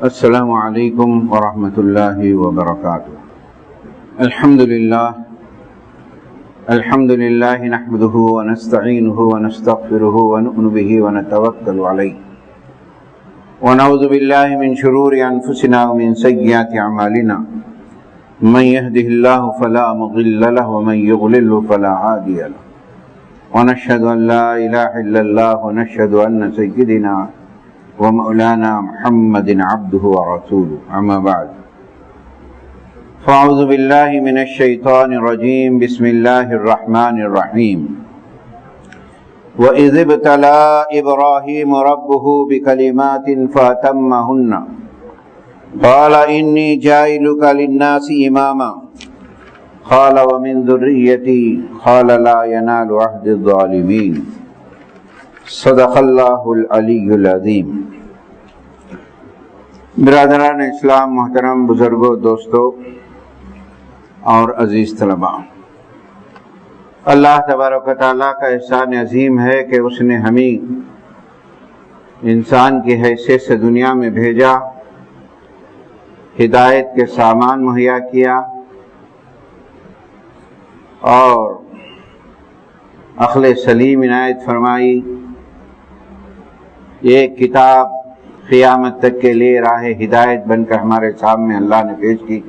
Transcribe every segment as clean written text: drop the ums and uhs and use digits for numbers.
السلام علیکم ورحمۃ اللہ وبرکاتہ۔ الحمد للہ نحمده ونستعینه ونستغفره ونؤمن به ونتوکل علیہ ونعوذ باللہ من شرور انفسنا ومن سیئات اعمالنا من يهده الله فلا مضل له ومن يضلل فلا هادي له ونشهد ان لا اله الا الله ونشهد ان سيدنا ومولانا محمد عبده ورسوله اما بعد فاعوذ باللہ من الشیطان الرجیم بسم اللہ الرحمن الرحیم وَإِذِ ابْتَلَىٰ إِبْرَاهِيمُ رَبُّهُ بِكَلِمَاتٍ فَأَتَمَّهُنَّ قَالَ إِنِّي جَاعِلُكَ لِلنَّاسِ إِمَامًا قَالَ وَمِن ذُرِّيَّتِي قَالَ لَا يَنَالُ عَهْدِ الظَّالِمِينَ صدق اللہ العلی العظیم۔ برادران اسلام، محترم بزرگوں، دوستوں اور عزیز طلباء، اللہ تبارک و تعالیٰ کا احسان عظیم ہے کہ اس نے ہمیں انسان کی حیثیت سے دنیا میں بھیجا، ہدایت کے سامان مہیا کیا اور عقل سلیم عنایت فرمائی۔ یہ کتاب قیامت تک کے لیے راہ ہدایت بن کر ہمارے سامنے اللہ نے پیش کی۔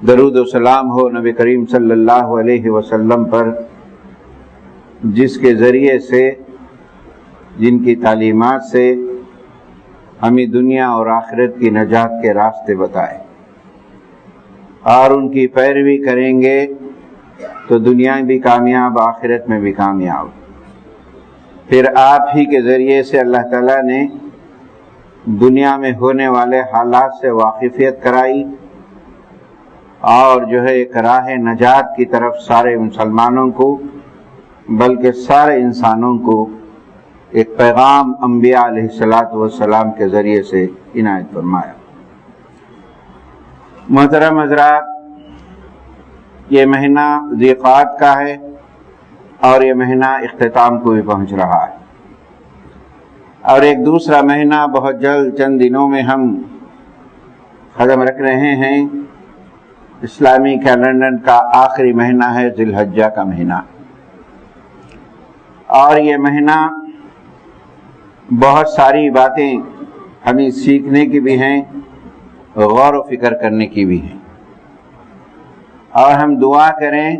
درود و سلام ہو نبی کریم صلی اللہ علیہ وسلم پر، جس کے ذریعے سے، جن کی تعلیمات سے ہمیں دنیا اور آخرت کی نجات کے راستے بتائے، اور ان کی پیروی کریں گے تو دنیا میں بھی کامیاب، آخرت میں بھی کامیاب۔ پھر آپ ہی کے ذریعے سے اللہ تعالیٰ نے دنیا میں ہونے والے حالات سے واقفیت کرائی، اور جو ہے ایک راہ نجات کی طرف سارے مسلمانوں کو، بلکہ سارے انسانوں کو ایک پیغام انبیاء علیہ السلام کے ذریعے سے عنایت فرمایا۔ محترم حضرات، یہ مہینہ ذی قعدہ کا ہے اور یہ مہینہ اختتام کو بھی پہنچ رہا ہے، اور ایک دوسرا مہینہ بہت جلد چند دنوں میں ہم قدم رکھ رہے ہیں۔ اسلامی کیلنڈر کا آخری مہینہ ہے ذی الحجہ کا مہینہ، اور یہ مہینہ بہت ساری باتیں ہمیں سیکھنے کی بھی ہیں، غور و فکر کرنے کی بھی ہیں، اور ہم دعا کریں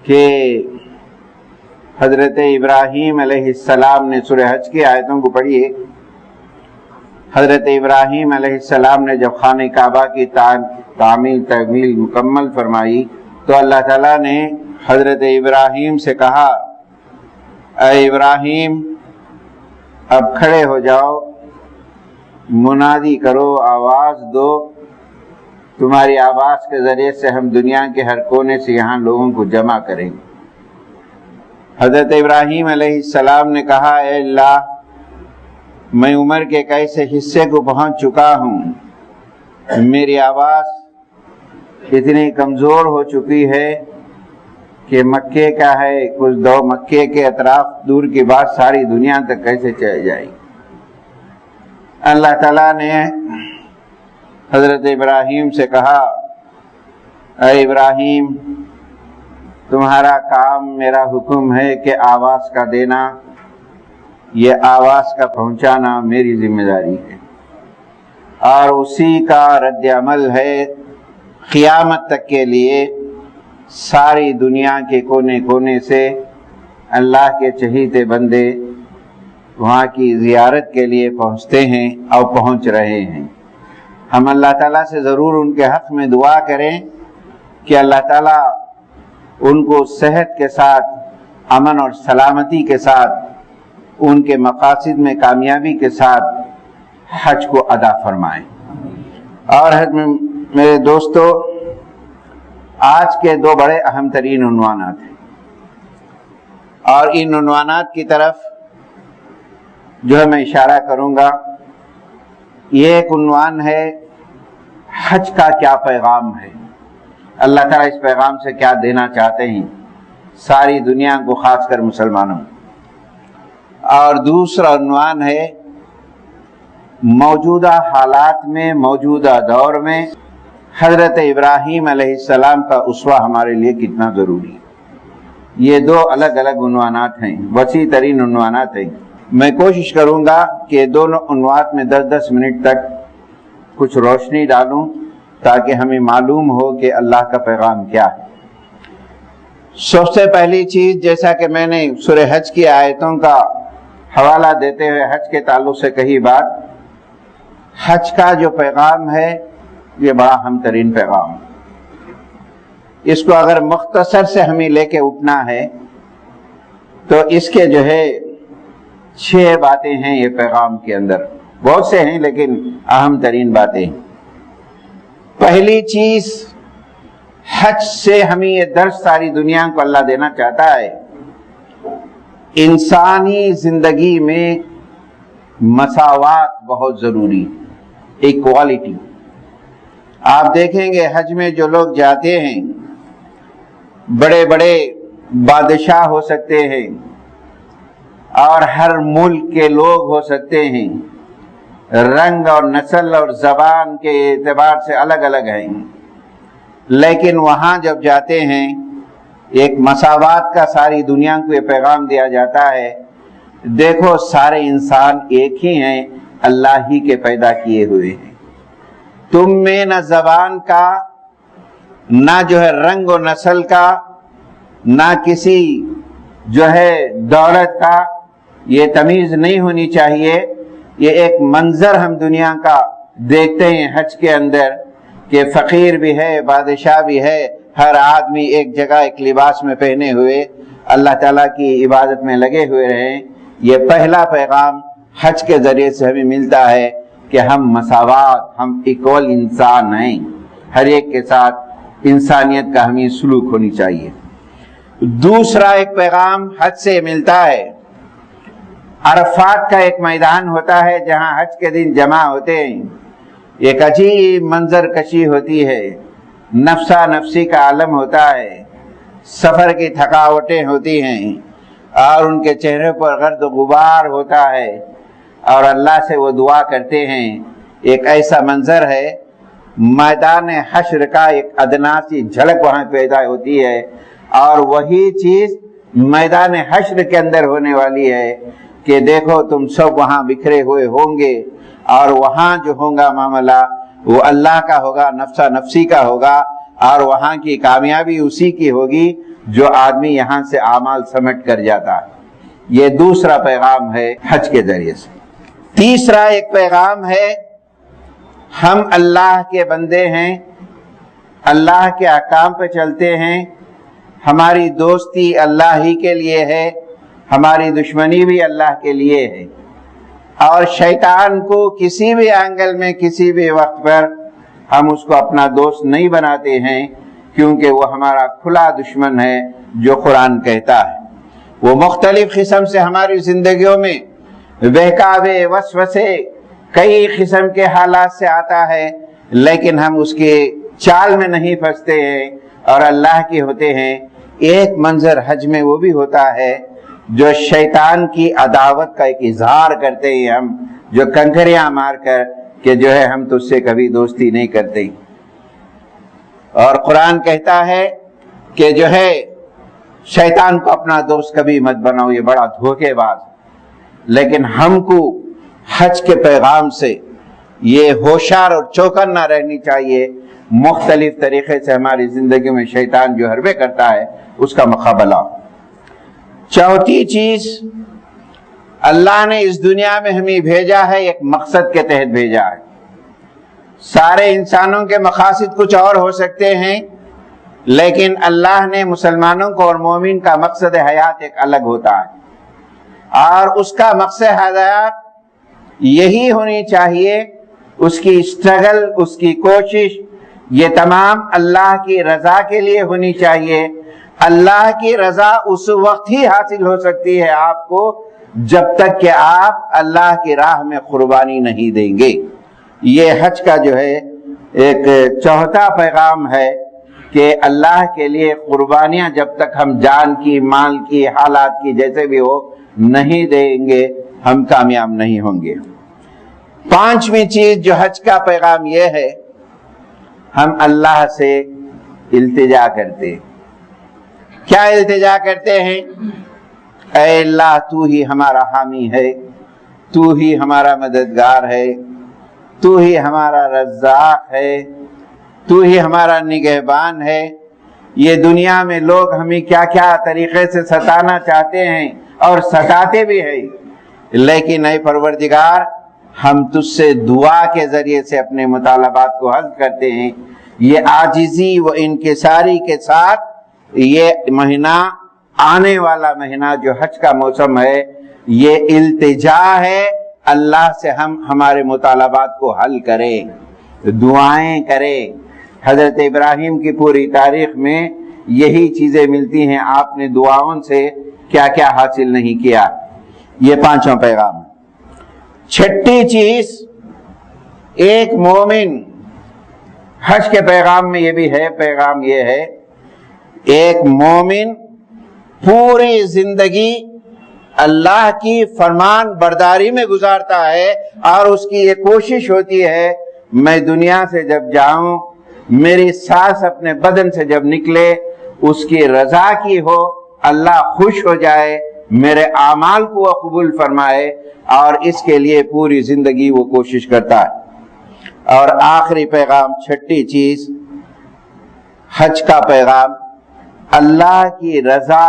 کہ حضرت ابراہیم علیہ السلام نے سورہ حج کی آیتوں کو پڑھیے۔ حضرت ابراہیم علیہ السلام نے جب خانہ کعبہ کی تعمیر تکمیل مکمل فرمائی تو اللہ تعالیٰ نے حضرت ابراہیم سے کہا، اے ابراہیم، اب کھڑے ہو جاؤ، منادی کرو، آواز دو، تمہاری آواز کے ذریعے سے ہم دنیا کے ہر کونے سے یہاں لوگوں کو جمع کریں گے۔ حضرت ابراہیم علیہ السلام نے کہا، اے اللہ، میں عمر کے ایک ایسے حصے کو پہنچ چکا ہوں، میری آواز اتنی کمزور ہو چکی ہے کہ مکے کا ہے کچھ دو مکے کے اطراف دور کی بات ساری دنیا تک کیسے چل جائے گی۔ اللہ تعالیٰ نے حضرت ابراہیم سے کہا، اے ابراہیم، تمہارا کام، میرا حکم ہے کہ آواز کا دینا، یہ آواز کا پہنچانا میری ذمہ داری ہے، اور اسی کا رد عمل ہے قیامت تک کے لیے ساری دنیا کے کونے کونے سے اللہ کے چہیتے بندے وہاں کی زیارت کے لیے پہنچتے ہیں اور پہنچ رہے ہیں۔ ہم اللہ تعالیٰ سے ضرور ان کے حق میں دعا کریں کہ اللہ تعالیٰ ان کو صحت کے ساتھ، امن اور سلامتی کے ساتھ، ان کے مقاصد میں کامیابی کے ساتھ حج کو ادا فرمائیں۔ اور میرے دوستو، آج کے دو بڑے اہم ترین عنوانات ہیں، اور ان عنوانات کی طرف جو ہے میں اشارہ کروں گا۔ یہ ایک عنوان ہے حج کا کیا پیغام ہے، اللہ تعالیٰ اس پیغام سے کیا دینا چاہتے ہیں ساری دنیا کو، خاص کر مسلمانوں۔ اور دوسرا عنوان ہے موجودہ حالات میں، موجودہ دور میں حضرت ابراہیم علیہ السلام کا اسوہ ہمارے لیے کتنا ضروری ہے۔ یہ دو الگ الگ عنوانات ہیں، وسیع ترین عنوانات ہیں۔ میں کوشش کروں گا کہ دونوں عنوانات میں 10-10 منٹ تک کچھ روشنی ڈالوں تاکہ ہمیں معلوم ہو کہ اللہ کا پیغام کیا ہے۔ سب سے پہلی چیز، جیسا کہ میں نے سورہ حج کی آیتوں کا حوالہ دیتے ہوئے حج کے تعلق سے کہی بات، حج کا جو پیغام ہے یہ بڑا اہم ترین پیغام ہے۔ اس کو اگر مختصر سے ہمیں لے کے اٹھنا ہے تو اس کے جو ہے 6 باتیں ہیں یہ پیغام کے اندر، بہت سے ہیں لیکن اہم ترین باتیں۔ پہلی چیز، حج سے ہمیں یہ درس ساری دنیا کو اللہ دینا چاہتا ہے، انسانی زندگی میں مساوات بہت ضروری، ایکوالٹی۔ آپ دیکھیں گے حج میں جو لوگ جاتے ہیں، بڑے بڑے بادشاہ ہو سکتے ہیں اور ہر ملک کے لوگ ہو سکتے ہیں، رنگ اور نسل اور زبان کے اعتبار سے الگ الگ ہیں، لیکن وہاں جب جاتے ہیں ایک مساوات کا ساری دنیا کو یہ پیغام دیا جاتا ہے، دیکھو سارے انسان ایک ہی ہیں، اللہ ہی کے پیدا کیے ہوئے ہیں۔ تم میں نہ زبان کا، نہ جو ہے رنگ و نسل کا، نہ کسی جو ہے دولت کا یہ تمیز نہیں ہونی چاہیے۔ یہ ایک منظر ہم دنیا کا دیکھتے ہیں حج کے اندر کہ فقیر بھی ہے، بادشاہ بھی ہے، ہر آدمی ایک جگہ ایک لباس میں پہنے ہوئے اللہ تعالیٰ کی عبادت میں لگے ہوئے رہیں۔ یہ پہلا پیغام حج کے ذریعے سے ہمیں ملتا ہے کہ ہم مساوات، ہم ایکول انسان ہیں، ہر ایک کے ساتھ انسانیت کا ہمیں سلوک ہونی چاہیے۔ دوسرا ایک پیغام حج سے ملتا ہے، عرفات کا ایک میدان ہوتا ہے جہاں حج کے دن جمع ہوتے ہیں، ایک عجیب منظر کشی ہوتی ہے، نفسا نفسی کا عالم ہوتا ہے، سفر کی تھکاوٹیں ہوتی ہیں اور ان کے چہرے پر گرد و غبار ہوتا ہے اور اللہ سے وہ دعا کرتے ہیں۔ ایک ایسا منظر ہے، میدان حشر کا ایک ادنا سی جھلک وہاں پیدا ہوتی ہے، اور وہی چیز میدان حشر کے اندر ہونے والی ہے کہ دیکھو تم سب وہاں بکھرے ہوئے ہوں گے اور وہاں جو ہوگا معاملہ وہ اللہ کا ہوگا، نفسا نفسی کا ہوگا، اور وہاں کی کامیابی اسی کی ہوگی جو آدمی یہاں سے اعمال سمیٹ کر جاتا ہے۔ یہ دوسرا پیغام ہے حج کے ذریعے سے۔ تیسرا ایک پیغام ہے، ہم اللہ کے بندے ہیں، اللہ کے احکام پہ چلتے ہیں، ہماری دوستی اللہ ہی کے لیے ہے، ہماری دشمنی بھی اللہ کے لیے ہے، اور شیطان کو کسی بھی اینگل میں کسی بھی وقت پر ہم اس کو اپنا دوست نہیں بناتے ہیں، کیونکہ وہ ہمارا کھلا دشمن ہے جو قرآن کہتا ہے۔ وہ مختلف قسم سے ہماری زندگیوں میں بہکاوے، وسوسے، کئی قسم کے حالات سے آتا ہے، لیکن ہم اس کے چال میں نہیں پھنستے ہیں اور اللہ کے ہوتے ہیں۔ ایک منظر حج میں وہ بھی ہوتا ہے جو شیطان کی عداوت کا ایک اظہار کرتے ہیں ہم، جو کنکریاں مار کر کہ جو ہے ہم تجھ سے کبھی دوستی نہیں کرتے، اور قرآن کہتا ہے کہ جو ہے شیطان کو اپنا دوست کبھی مت بناؤ، یہ بڑا دھوکے باز۔ لیکن ہم کو حج کے پیغام سے یہ ہوشیار اور چوکنا رہنی چاہیے، مختلف طریقے سے ہماری زندگی میں شیطان جو حربے کرتا ہے اس کا مقابلہ۔ چوتھی چیز، اللہ نے اس دنیا میں ہمیں بھیجا ہے ایک مقصد کے تحت بھیجا ہے۔ سارے انسانوں کے مقاصد کچھ اور ہو سکتے ہیں، لیکن اللہ نے مسلمانوں کو اور مومن کا مقصد حیات ایک الگ ہوتا ہے، اور اس کا مقصد حیات یہی ہونی چاہیے، اس کی اسٹرگل، اس کی کوشش یہ تمام اللہ کی رضا کے لیے ہونی چاہیے۔ اللہ کی رضا اس وقت ہی حاصل ہو سکتی ہے آپ کو جب تک کہ آپ اللہ کی راہ میں قربانی نہیں دیں گے۔ یہ حج کا جو ہے ایک چوتھا پیغام ہے کہ اللہ کے لیے قربانیاں جب تک ہم جان کی، مال کی، حالات کی جیسے بھی ہو نہیں دیں گے، ہم کامیاب نہیں ہوں گے۔ پانچویں چیز جو حج کا پیغام یہ ہے، ہم اللہ سے التجا کرتے. کیا التجا کرتے ہیں؟ اے اللہ تو ہی ہمارا حامی ہے، تو ہی ہمارا مددگار ہے، تو ہی ہمارا رزاق ہے، تو ہی ہمارا نگہبان ہے. یہ دنیا میں لوگ ہمیں کیا کیا طریقے سے ستانا چاہتے ہیں اور ستاتے بھی ہیں، لیکن اے پروردگار ہم تجھ سے دعا کے ذریعے سے اپنے مطالبات کو حل کرتے ہیں. یہ عاجزی و انکساری کے ساتھ یہ مہینہ، آنے والا مہینہ جو حج کا موسم ہے، یہ التجا ہے اللہ سے ہم ہمارے مطالبات کو حل کریں، دعائیں کریں. حضرت ابراہیم کی پوری تاریخ میں یہی چیزیں ملتی ہیں. آپ نے دعاؤں سے کیا کیا حاصل نہیں کیا. یہ پانچواں پیغام ہے. چھٹی چیز، ایک مومن، حج کے پیغام میں یہ بھی ہے، پیغام یہ ہے ایک مومن پوری زندگی اللہ کی فرمان برداری میں گزارتا ہے، اور اس کی یہ کوشش ہوتی ہے میں دنیا سے جب جاؤں، میری سانس اپنے بدن سے جب نکلے اس کی رضا کی ہو، اللہ خوش ہو جائے، میرے اعمال کو وہ قبول فرمائے، اور اس کے لیے پوری زندگی وہ کوشش کرتا ہے. اور آخری پیغام، چھٹی چیز حج کا پیغام، اللہ کی رضا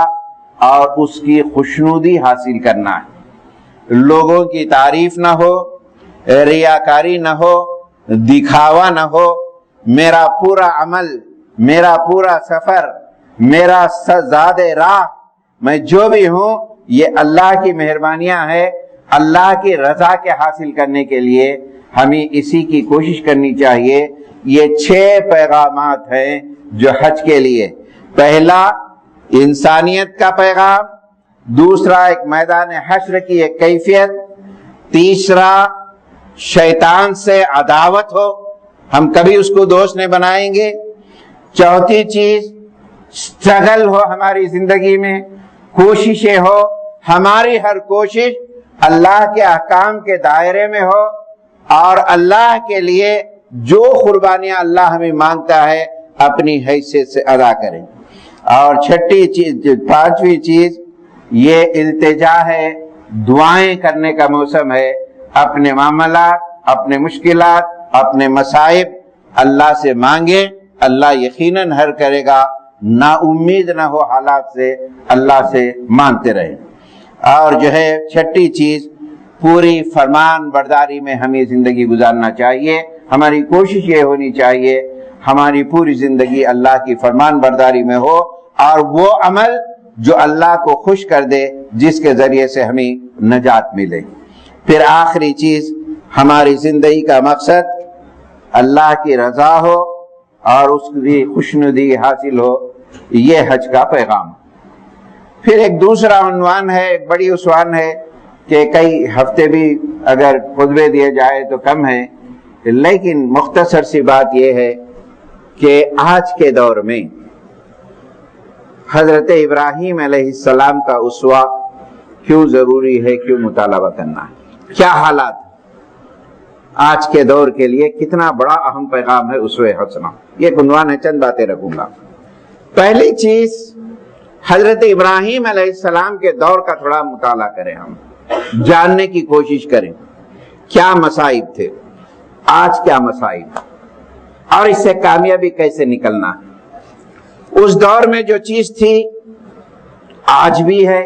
اور اس کی خوشنودی حاصل کرنا ہے. لوگوں کی تعریف نہ ہو، ریاکاری نہ ہو، دکھاوا نہ ہو. میرا پورا عمل، میرا پورا سفر، میرا زاد راہ، میں جو بھی ہوں، یہ اللہ کی مہربانیاں ہے. اللہ کی رضا کے حاصل کرنے کے لیے ہمیں اسی کی کوشش کرنی چاہیے. یہ 6 پیغامات ہیں جو حج کے لیے. پہلا انسانیت کا پیغام، دوسرا ایک میدان حشر کی ایک کیفیت، تیسرا شیطان سے عداوت ہو، ہم کبھی اس کو دوست نہیں بنائیں گے. چوتھی چیز اسٹرگل ہو ہماری زندگی میں، کوششیں ہو، ہماری ہر کوشش اللہ کے احکام کے دائرے میں ہو، اور اللہ کے لیے جو قربانیاں اللہ ہمیں مانگتا ہے اپنی حیثیت سے ادا کریں. اور چھٹی چیز، پانچویں چیز یہ التجا ہے، دعائیں کرنے کا موسم ہے. اپنے معاملات، اپنے مشکلات، اپنے مصائب اللہ سے مانگیں، اللہ یقیناً حل کرے گا. نا امید نہ ہو حالات سے، اللہ سے مانگتے رہیں. اور جو ہے چھٹی چیز، پوری فرمان برداری میں ہمیں زندگی گزارنا چاہیے. ہماری کوشش یہ ہونی چاہیے ہماری پوری زندگی اللہ کی فرمان برداری میں ہو، اور وہ عمل جو اللہ کو خوش کر دے، جس کے ذریعے سے ہمیں نجات ملے. پھر آخری چیز، ہماری زندگی کا مقصد اللہ کی رضا ہو اور اس کی خوشنودی حاصل ہو. یہ حج کا پیغام. پھر ایک دوسرا عنوان ہے، ایک بڑی عنوان ہے کہ کئی ہفتے بھی اگر خطبے دیے جائے تو کم ہے، لیکن مختصر سی بات یہ ہے کہ آج کے دور میں حضرت ابراہیم علیہ السلام کا اسوہ کیوں ضروری ہے، کیوں مطالبہ کرنا ہے، کیا حالات آج کے دور کے لیے کتنا بڑا اہم پیغام ہے اسوہ حسنہ. یہ عنوان ہے، چند باتیں رکھوں گا. پہلی چیز، حضرت ابراہیم علیہ السلام کے دور کا تھوڑا مطالعہ کریں، ہم جاننے کی کوشش کریں کیا مصائب تھے، آج کیا مصائب، اور اس سے کامیابی کیسے نکلنا ہے. اس دور میں جو چیز تھی آج بھی ہے.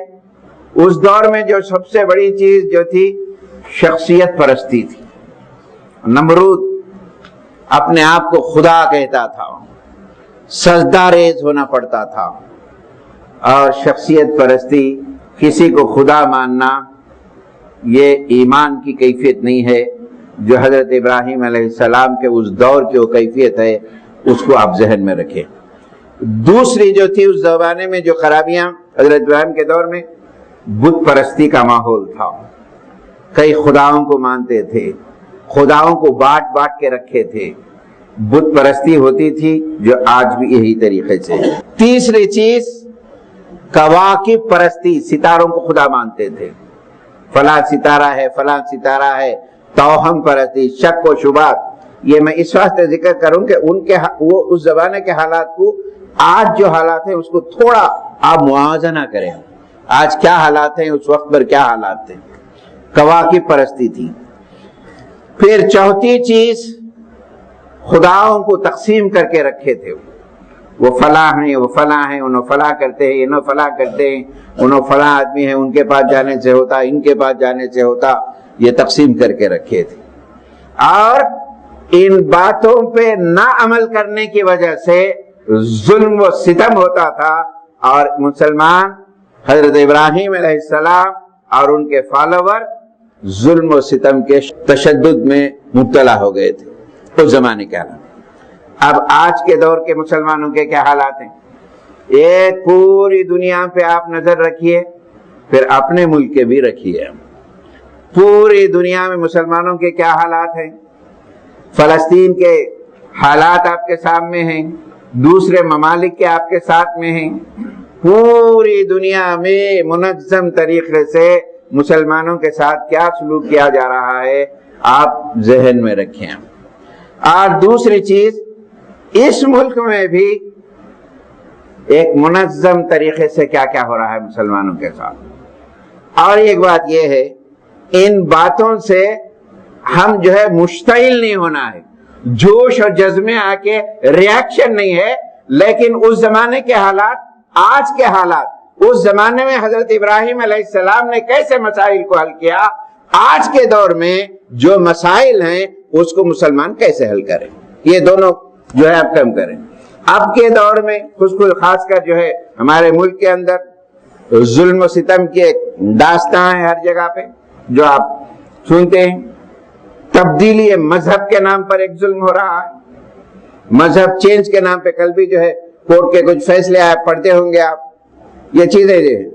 اس دور میں جو سب سے بڑی چیز جو تھی شخصیت پرستی تھی. نمرود اپنے آپ کو خدا کہتا تھا، سجدہ ریز ہونا پڑتا تھا. اور شخصیت پرستی، کسی کو خدا ماننا، یہ ایمان کی کیفیت نہیں ہے جو حضرت ابراہیم علیہ السلام کے اس دور کی وہ کیفیت ہے، اس کو آپ ذہن میں رکھیں. دوسری جو تھی اس زمانے میں جو خرابیاں، حضرت ابراہیم کے دور میں بت پرستی کا ماحول تھا. کئی خداؤں کو مانتے تھے، خداؤں کو بانٹ بانٹ کے رکھے تھے. بت پرستی ہوتی تھی جو آج بھی یہی طریقے سے. تیسری چیز کواکب پرستی، ستاروں کو خدا مانتے تھے. فلاں ستارہ ہے، فلاں ستارہ ہے، توہم پرستی، شک و شبہات. یہ میں اس واسطے ذکر کروں کہ ان کے وہ اس زمانے کے حالات کو آج جو حالات ہیں اس کو تھوڑا آپ موازنہ کریں. آج کیا حالات ہیں، اس وقت پر کیا حالات تھے. کواکب پرستی تھی. پھر چوتھی چیز، خداؤں کو تقسیم کر کے رکھے تھے. وہ فلاں ہیں، وہ فلاں ہیں، انہوں فلاں کرتے ہیں، انہوں فلاں کرتے ہیں، انہوں فلاں آدمی ہیں، ان کے پاس جانے سے ہوتا، ان کے پاس جانے سے ہوتا. یہ تقسیم کر کے رکھے تھے. اور ان باتوں پہ نہ عمل کرنے کی وجہ سے ظلم و ستم ہوتا تھا، اور مسلمان حضرت ابراہیم علیہ السلام اور ان کے فالوور ظلم و ستم کے تشدد میں مبتلا ہو گئے تھے اس زمانے کے حالات. اب آج کے دور کے مسلمانوں کے کیا حالات ہیں؟ ایک پوری دنیا پہ آپ نظر رکھیے، پھر اپنے ملک کے بھی رکھیے. پوری دنیا میں مسلمانوں کے کیا حالات ہیں؟ فلسطین کے حالات آپ کے سامنے ہیں، دوسرے ممالک کے آپ کے ساتھ میں ہیں. پوری دنیا میں منظم طریقے سے مسلمانوں کے ساتھ کیا سلوک کیا جا رہا ہے آپ ذہن میں رکھیں. اور دوسری چیز، اس ملک میں بھی ایک منظم طریقے سے کیا کیا ہو رہا ہے مسلمانوں کے ساتھ. اور ایک بات یہ ہے، ان باتوں سے ہم جو ہے مشتعل نہیں ہونا ہے، جوش اور جذبے آ کے ریاکشن نہیں ہے، لیکن اس زمانے کے حالات، آج کے حالات، اس زمانے میں حضرت ابراہیم علیہ السلام نے کیسے مسائل کو حل کیا، آج کے دور میں جو مسائل ہیں اس کو مسلمان کیسے حل کریں. یہ دونوں جو ہے اب کم کریں. اب کے دور میں خاص کر جو ہے ہمارے ملک کے اندر ظلم و ستم کی ایک داستان ہے ہر جگہ پہ جو آپ سنتے ہیں. تبدیلی مذہب کے نام پر ایک ظلم ہو رہا ہے، مذہب چینج کے نام پہ. کل بھی جو ہے کورٹ کے کچھ فیصلے آپ پڑھتے ہوں گے آپ، یہ چیزیں جو ہیں.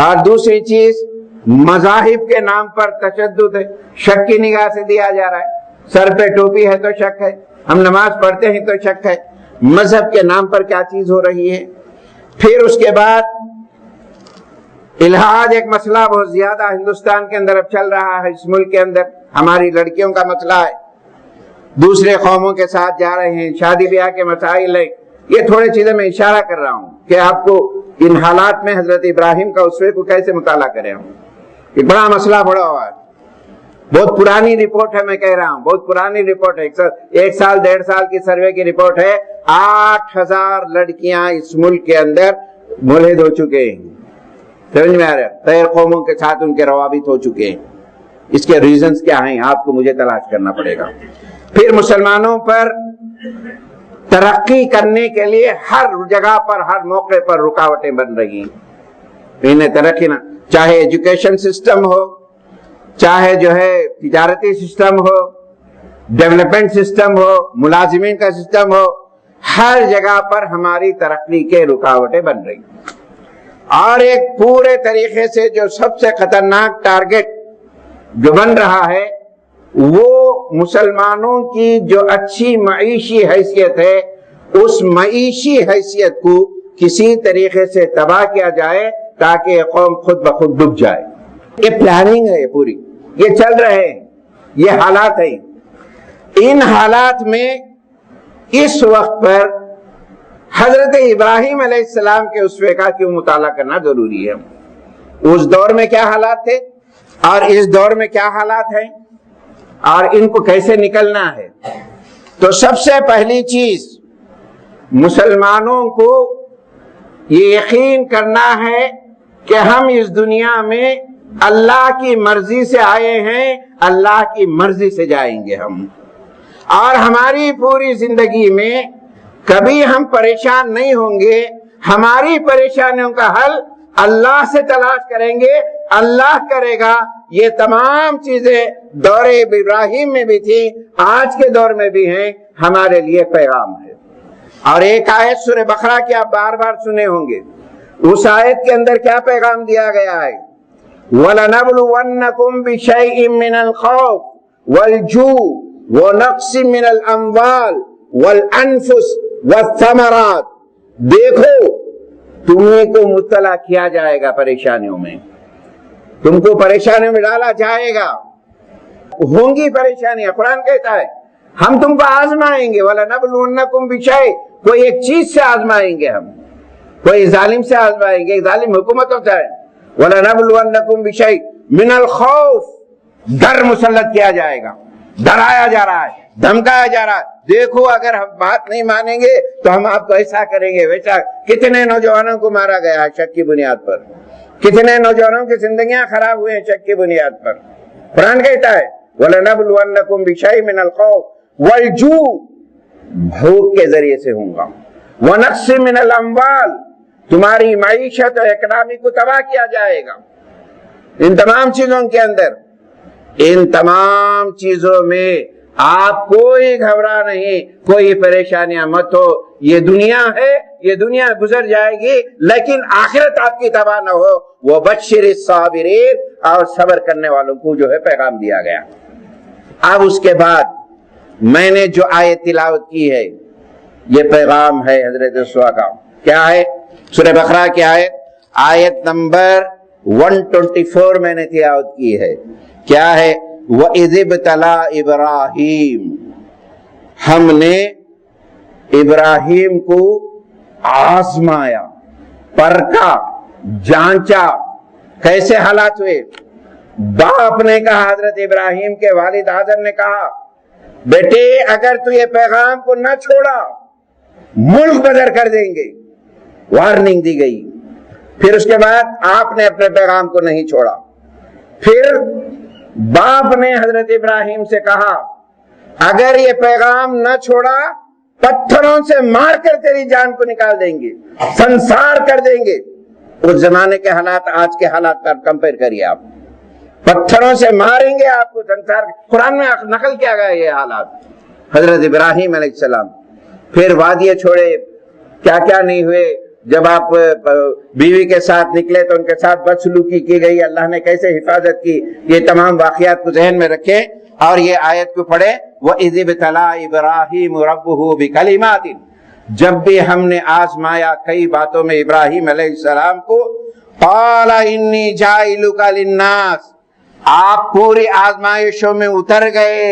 اور دوسری چیز، مذاہب کے نام پر تشدد ہے، شک کی نگاہ سے دیا جا رہا ہے. سر پہ ٹوپی ہے تو شک ہے، ہم نماز پڑھتے ہیں تو شک ہے. مذہب کے نام پر کیا چیز ہو رہی ہے. پھر اس کے بعد الحاد ایک مسئلہ بہت زیادہ ہندوستان کے اندر اب چل رہا ہے. اس ملک کے اندر ہماری لڑکیوں کا مسئلہ ہے، دوسرے قوموں کے ساتھ جا رہے ہیں، شادی بیاہ کے مسائل ہیں. یہ تھوڑی چیزیں میں اشارہ کر رہا ہوں کہ آپ کو ان حالات میں حضرت ابراہیم کا اسوے کو کیسے مطالعہ کریں. ایک بڑا مسئلہ بڑا ہوا ہے، بہت پرانی رپورٹ ہے، میں کہہ رہا ہوں بہت پرانی رپورٹ ہے، 1 سال 1.5 سال کی سروے کی رپورٹ ہے. 8,000 لڑکیاں اس ملک کے اندر ملحد ہو چکے ہیں. سمجھ میں آ رہا ہے؟ غیر قوموں کے ساتھ ان کے روابط ہو چکے ہیں. اس کے ریزنز کیا ہیں آپ کو مجھے تلاش کرنا پڑے گا. پھر مسلمانوں پر ترقی کرنے کے لیے ہر جگہ پر، ہر موقع پر رکاوٹیں بن رہی ہیں. انہیں ترقی نہ، چاہے ایجوکیشن سسٹم ہو، چاہے جو ہے تجارتی سسٹم ہو، ڈیولپمنٹ سسٹم ہو، ملازمین کا سسٹم ہو، ہر جگہ پر ہماری ترقی کے رکاوٹیں بن رہی. اور ایک پورے طریقے سے جو سب سے خطرناک ٹارگٹ جو بن رہا ہے وہ مسلمانوں کی جو اچھی معیشی حیثیت ہے، اس معیشی حیثیت کو کسی طریقے سے تباہ کیا جائے تاکہ یہ قوم خود بخود ڈوب جائے. یہ پلاننگ ہے، یہ پوری یہ چل رہے ہیں، یہ حالات ہیں. ان حالات میں اس وقت پر حضرت ابراہیم علیہ السلام کے اسوے کا کیوں مطالعہ کرنا ضروری ہے. اس دور میں کیا حالات تھے اور اس دور میں کیا حالات ہیں اور ان کو کیسے نکلنا ہے. تو سب سے پہلی چیز، مسلمانوں کو یہ یقین کرنا ہے کہ ہم اس دنیا میں اللہ کی مرضی سے آئے ہیں، اللہ کی مرضی سے جائیں گے ہم. اور ہماری پوری زندگی میں کبھی ہم پریشان نہیں ہوں گے. ہماری پریشانیوں کا حل اللہ سے تلاش کریں گے، اللہ کرے گا. یہ تمام چیزیں دور ابراہیم میں بھی تھی، آج کے دور میں بھی ہیں. ہمارے لیے پیغام ہے. اور ایک آیت سورہ بقرہ کی آپ بار بار سنے ہوں گے، اس آیت کے اندر کیا پیغام دیا گیا ہے؟ وَلَنَبْلُوَنَّكُمْ بِشَيْءٍ مِّنَ الْخَوْفِ وَالْجُوعِ وَنَقْصٍ مِّنَ الْأَمْوَالِ وَالْأَنفُسِ وَالثَّمَرَاتِ. دیکھو تمہیں کو مبتلا کیا جائے گا پریشانیوں میں، تم کو پریشانیوں میں ڈالا جائے گا. ہوں گی پریشانیاں. قرآن کہتا ہے ہم تم کو آزمائیں گے. وَلَنَبْلُوَنَّكُمْ بِشَيْءٍ, کوئی ایک چیز سے آزمائیں گے ہم, کوئی ظالم سے آزمائیں گے, ظالم حکومت ہوتا ہے. وَلَنَبْلُوَنَّكُمْ بِشَيْءٍ مِنَ الْخَوْفِ, ڈر مسلط کیا جائے گا, ڈرایا جا رہا ہے, دھمکایا جا رہا ہے. دیکھو اگر ہم بات نہیں مانیں گے تو ہم آپ کو ایسا کریں گے ویسا. کتنے نوجوانوں کو مارا گیا ہے شک کی بنیاد پر, کتنے نوجوانوں کی زندگیاں خراب ہوئے ہیں شک کی بنیاد پر. قرآن کہتا ہے وَلَنَبْلُوَنَّكُمْ بِشَيْءٍ مِنَ الْخَوْفِ وَالْجُوعِ, بھوک کے ذریعے سے ہوں گا. وَنَقْصٍ مِنَ الْأَمْوَالِ, تمہاری معیشت اور اکنامی کو تباہ کیا جائے گا. ان تمام چیزوں کے اندر, ان تمام چیزوں میں آپ کوئی گھبرا نہیں, کوئی پریشانیاں مت ہو. یہ دنیا ہے, یہ دنیا گزر جائے گی, لیکن آخرت آپ کی تباہ نہ ہو. وَبَشِّرِ الصَّابِرِينَ, اور صبر کرنے والوں کو جو ہے پیغام دیا گیا. اب اس کے بعد میں نے جو آیت تلاوت کی ہے یہ پیغام ہے حضرت رسول کا. کیا ہے؟ سورہ بقرہ کی آیت نمبر 124 میں نے تلاوت کی ہے. کیا ہے؟ وَإِذِ ابْتَلَىٰ إِبْرَاهِيمَ, ہم نے ابراہیم کو آزمایا, پرکھا, جانچا. کیسے حالات ہوئے؟ باپ نے کہا, حضرت ابراہیم کے والد آزر نے کہا بیٹے اگر تو یہ پیغام کو نہ چھوڑا ملک بدر کر دیں گے. وارننگ دی گئی. پھر اس کے بعد آپ نے اپنے پیغام کو نہیں چھوڑا. پھر باپ نے حضرت ابراہیم سے کہا اگر یہ پیغام نہ چھوڑا پتھروں سے مار کر تیری جان کو نکال دیں گے, سنسار کر دیں گے. اس زمانے کے حالات آج کے حالات پر کمپیئر کریے آپ. پتھروں سے ماریں گے آپ کو, سنسار. قرآن میں نقل کیا گیا یہ حالات حضرت ابراہیم علیہ السلام. پھر وادی چھوڑے, کیا کیا نہیں ہوئے. جب آپ بیوی کے ساتھ نکلے تو ان کے ساتھ بدسلوکی کی گئی, اللہ نے کیسے حفاظت کی. یہ تمام واقعات کو ذہن میں رکھیں اور یہ آیت کو پڑھیں. وَإِذِ ابْتَلَىٰ إِبْرَاهِيمُ رَبُّهُ بِكَلِمَاتٍ, جب بھی ہم نے آزمایا کئی باتوں میں ابراہیم علیہ السلام کو. قَالَ إِنِّي جَاعِلُكَ لِلنَّاسِ, آپ پوری آزمائشوں میں اتر گئے.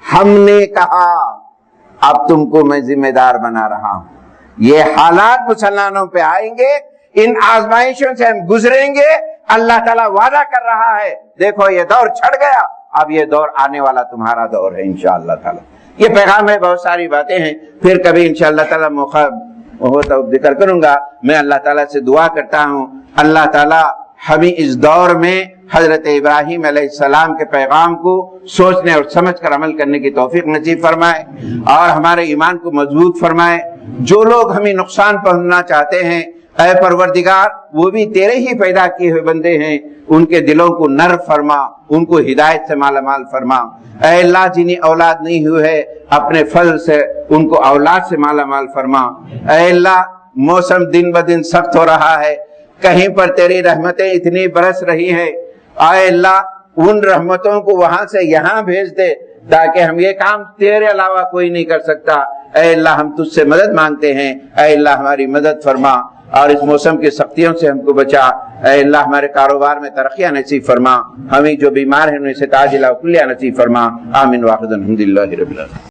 ہم نے کہا اب تم کو میں ذمہ دار بنا رہا ہوں. یہ حالات مسلمانوں پہ آئیں گے, ان آزمائشوں سے ہم گزریں گے. اللہ تعالیٰ وعدہ کر رہا ہے دیکھو یہ دور چھڑ گیا, اب یہ دور آنے والا تمہارا دور ہے انشاءاللہ تعالیٰ. یہ پیغام ہے, بہت ساری باتیں ہیں, پھر کبھی انشاءاللہ تعالیٰ موقع ہو تو ذکر کروں گا. میں اللہ تعالیٰ سے دعا کرتا ہوں اللہ تعالیٰ ہمیں اس دور میں حضرت ابراہیم علیہ السلام کے پیغام کو سوچنے اور سمجھ کر عمل کرنے کی توفیق نصیب فرمائے اور ہمارے ایمان کو مضبوط فرمائے. جو لوگ ہمیں نقصان پہنچانا چاہتے ہیں اے پروردگار وہ بھی تیرے ہی پیدا کیے ہوئے بندے ہیں, ان کے دلوں کو نر فرما, ان کو ہدایت سے مالا مال فرما. اے اللہ جنہیں اولاد نہیں ہوئے ہے اپنے فضل سے ان کو اولاد سے مالا مال فرما. اے اللہ موسم دن بدن سخت ہو رہا ہے, کہیں پر تیری رحمتیں اتنی برس رہی ہیں. اے اللہ ان رحمتوں کو وہاں سے یہاں بھیج دے تاکہ ہم یہ کام تیرے علاوہ کوئی نہیں کر سکتا. اے اللہ ہم تجھ سے مدد مانگتے ہیں, اے اللہ ہماری مدد فرما اور اس موسم کی سختیوں سے ہم کو بچا. اے اللہ ہمارے کاروبار میں ترقیاں نصیب فرما, ہمیں جو بیمار ہیں انہیں سے عاجلہ و کلیہ نصیب فرما. آمین. واخر الحمدللہ رب العالمین.